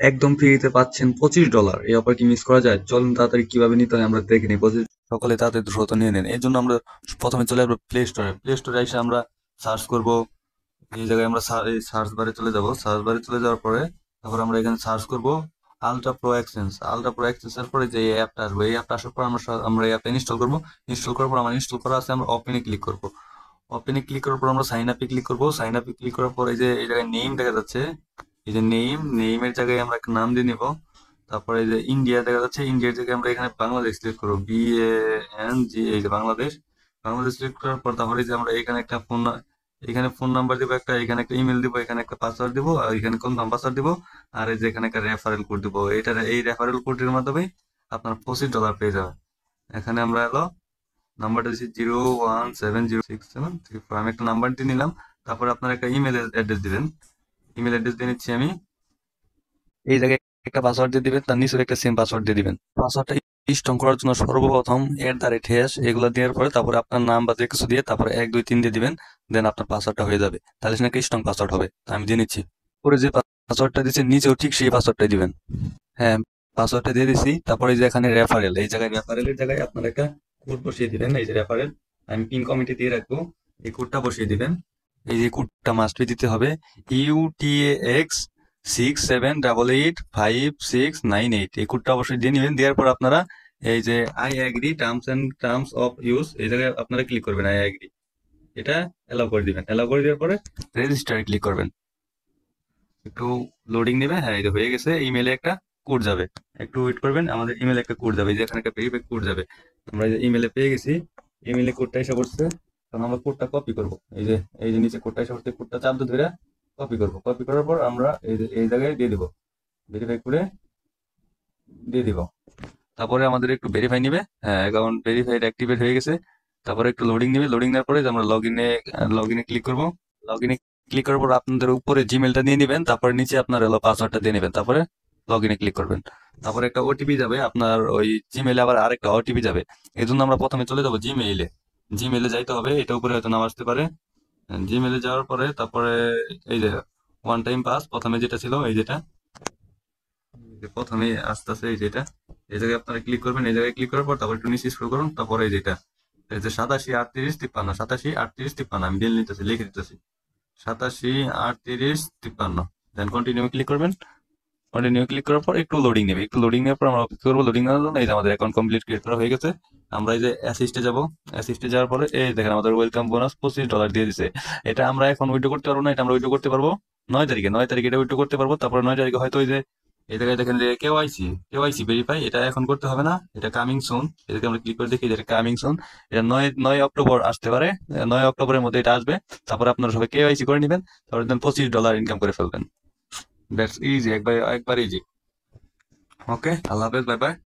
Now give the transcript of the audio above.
একদম ফ্রিতে পাচ্ছেন $25। এই অফার কি মিস করা যায়? চলুন তাড়াতাড়ি কিভাবে নিতে হয় আমরা দেখে নিই। সকলে তাড়াতাড়ি দ্রুত নিয়ে নেন। এর জন্য আমরা প্রথমে চলে আসবো প্লে স্টোরে। প্লে স্টোরে এসে আমরা সার্চ করব। এই জায়গায় আমরা সার্চ বারে চলে যাব। সার্চ বারে চলে যাওয়ার পরে তারপর আমরা এখানে সার্চ করব ultra pro exchange. Ultra pro exchange এর পরে যে এই অ্যাপটা আসবে, এই অ্যাপটা আসার পর আমরা এই অ্যাপটা ইনস্টল করব। ইনস্টল করার পর আমার ইনস্টল করা আছে, আমরা ওপেনে ক্লিক করব। ওপেনে ক্লিক করার পর আমরা সাইন আপে ক্লিক করব। সাইন আপে ক্লিক করার পর এই যে এই জায়গায় নেম দেখা যাচ্ছে, এই যে নেমের জায়গায় আমরা একটা নাম দিয়ে নিব। তারপরে এই যে ইন্ডিয়া দেখা যাচ্ছে, ইন্ডিয়ার জায়গায় আমরা এখানে বাংলাদেশ সিলেক্ট করবো, BANG, এই যে বাংলাদেশ। বাংলাদেশ সিলেক্ট করার পর তারপরে এই যে আমরা এখানে একটা এখানে ফোন নাম্বার দিব একটা, এখানে একটা ইমেল দিব, এখানে একটা পাসওয়ার্ড দিব, আর এখানে কনফার্ম পাসওয়ার্ড দিব। আর এই যে এখানে একটা রেফারেল কোড দিব। এই রেফারেল কোডের মাধ্যমে আপনার $25 পেয়ে যাবেন। এখানে আমরা এলো নাম্বারটা দিচ্ছি 017067334। আমি একটা নাম্বার দিয়ে নিলাম। তারপরে আপনার একটা ইমেল অ্যাড্রেস দিবেন। ইমেল অ্যাড্রেস দিয়ে নিচ্ছি আমি। এই জায়গায় একটা পাসওয়ার্ড দিয়ে দিবেন, তার নিচে একটা সেম পাসওয়ার্ড দিয়ে দিবেন। পাসওয়ার্ডটা স্ট্রং করার জন্য সর্বপ্রথম @# এগুলো দেওয়ার পরে তারপরে আপনার নাম বা যে কিছু দিয়ে তারপরে 1 2 3 দিয়ে দিবেন। দেন আপনার পাসওয়ার্ডটা হয়ে যাবে, তাহলে সেটা একটা স্ট্রং পাসওয়ার্ড হবে। তা আমি দিয়ে নিচ্ছি। পরে যে পাসওয়ার্ডটা দিচ্ছেন নিচেও ঠিক সেই পাসওয়ার্ডটাই দিবেন। হ্যাঁ, পাসওয়ার্ডটা দিয়ে দিছি। তারপরে এই যে এখানে রেফারেল, এই জায়গায় রেফারেলের জায়গায় আপনার একটা কোড বসিয়ে দিবেন। এই যে রেফারেল আমি পিন কমিটি দিয়ে রাখবো, এই কোডটা বসিয়ে দিবেন। এই যে কোডটা মাস্ট বি দিতে হবে, UTAX 67885698। এই কোডটা অবশ্যই দিয়ে নেবেন। দেওয়ার পর আপনারা এই যে I agree terms of use, এই জায়গায় আপনারা ক্লিক করবেন আই এগ্রি, এটা এলাও করে দিবেন। এলাও করে দেওয়ার পরে রেজিস্টারে ক্লিক করবেন। একটু লোডিং নেবে। হ্যাঁ, এই যে হয়ে গেছে। ইমেলে একটা কোড যাবে, একটু ওয়েট করবেন। আমাদের ইমেলে একটা কোড যাবে, এই যে এখানে একটা ভেরিফাই কোড যাবে। আমরা এই যে ইমেলে পেয়ে গেছি। ইমেলে কোডটা এসে পড়ছে। তখন আমরা কোডটা কপি করব। এই যে নিচে কোডটা এসে পড়ছে, কোডটা চাপ দিয়ে ধরে কপি করব। কপি করার পর আমরা এই জায়গায় দিয়ে দিব, ভেরিফাই করে দিয়ে দিব। তারপরে আমাদের একটু ভেরিফাই নিবে। হ্যাঁ, অ্যাকাউন্ট ভেরিফাইড অ্যাক্টিভেট হয়ে গেছে। তারপরে একটু লোডিং নেবে। লোডিং নেওয়ার পরে যে আমরা লগ ইনে ক্লিক করব। লগ ইনে ক্লিক করার পর আপনাদের উপরে জিমেলটা দিয়ে নেবেন। তারপরে নিচে আপনার হলো পাসওয়ার্ডটা দিয়ে নেবেন। তারপরে লগ ইনে ক্লিক করবেন। তারপরে একটা ওটিপি যাবে আপনার ওই জিমেলে, আবার আরেকটা ওটিপি যাবে। এই জন্য আমরা প্রথমে চলে যাবো জিমেইলে। জিমেইলে যাইতে হবে, এটা উপরে হয়তো নাম আসতে পারে। জিমেইলে যাওয়ার পরে তারপরে এই যে ওয়ান টাইম পাস প্রথমে যেটা ছিল, এই যে প্রথমে আস্তে আস্তে এই যেটা, এই জায়গায় আপনারা ক্লিক করবেন। এই জায়গায় ক্লিক করার পর তারপর একটু নিচে স্ক্রল করুন। তারপরে এই যে 87 38 53, আমি দিয়ে নিতেছি, লিখে দিতেছি 87 38 53। দেন কন্টিনিউ ক্লিক করবেন। কন্টিনিউ ক্লিক করার পর একটু লোডিং নেবে। একটু লোডিং নেওয়ার পর আমরা অপেক্ষা করবো। লোডিং নেওয়ার জন্য এই যে আমাদের অ্যাকাউন্ট কমপ্লিট ক্রিয়েট করা হয়ে গেছে। আমরা এই যে অ্যাসিস্টে যাব। অ্যাসিস্টে যাওয়ার পরে এই দেখেন আমাদের ওয়েলকাম বোনাস $25 দিয়ে দিছে। এটা আমরা এখন উইথড্র করতে পারবো না, এটা আমরা উইথড্র করতে পারবো 9 তারিখে। 9 তারিখে এটা উইথড্র করতে পারবো। তারপরে 9 তারিখে হয়তো ওই যে এই জায়গায় দেখেন যে কেওয়াইসি ভেরিফাই, এটা এখন করতে হবে না, এটা কামিং সুন। এটাকে আমরা ক্লিক করে দেখি যে কামিং সুন। এটা 9 অক্টোবর আসতে পারে। 9 অক্টোবরের মধ্যে এটা আসবে। তারপরে আপনারা সবাই কেওয়াইসি করে নেবেন। তারপরে দেন $25 ইনকাম করে ফেলবেন। দ্যাটস ইজি, একবার একবার ইজি। ওকে, আল্লাহ হাফেজ, বাই বাই।